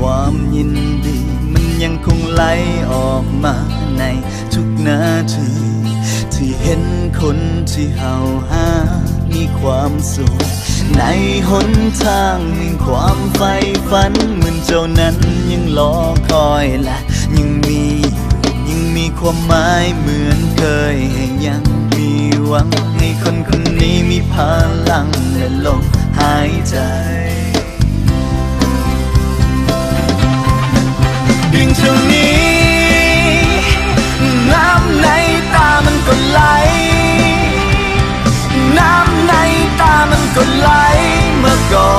ความยินดีมันยังคงไหลออกมาในทุกนาทีที่เห็นคนที่เฮาหามีความสุขในหนทางแห่งความใฝ่ฝันเหมือนเจ้านั้นยังรอคอยและยังมีความหมายเหมือนเคยให้ยังมีหวังให้คนคนนี้มีพลังและลมหายใจเพียงเท่านี้น้ำในตามันก็ไหลน้ำในตามันก็ไหลมาก่อ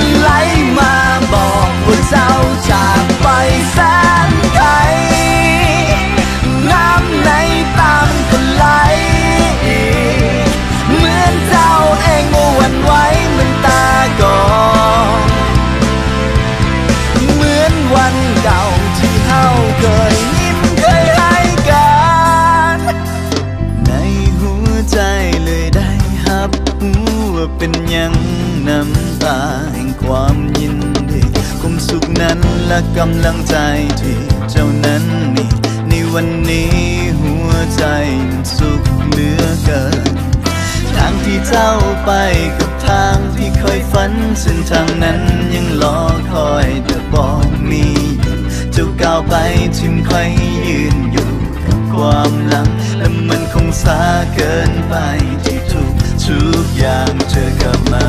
นไหลมาบอกว่าเจ้าจากไปแสนไกลน้ำในตามันก็ไหลเหมือนเจ้าเองเมื่อวันไหวเหมือนตาก่อนเหมือนวันเก่าที่เฮาเคยยิ้มเคยให้กันในหัวใจเลยได้ฮับว่าเป็นยังน้ำตาแห่งความยินดีความสุขนั้นและกำลังใจที่เจ้านั้นมีในวันนี้หัวใจมันสุขเหลือเกินทางที่เจ้าไปกับทางที่เคยฝันเส้นทางนั้นยังรอคอยแต่บอกมีเจ้าก้าวไปทิ่มคอยยืนอยู่กับความหลังและมันคงสาเกินไปที่ทุกอย่างเจอกลับมา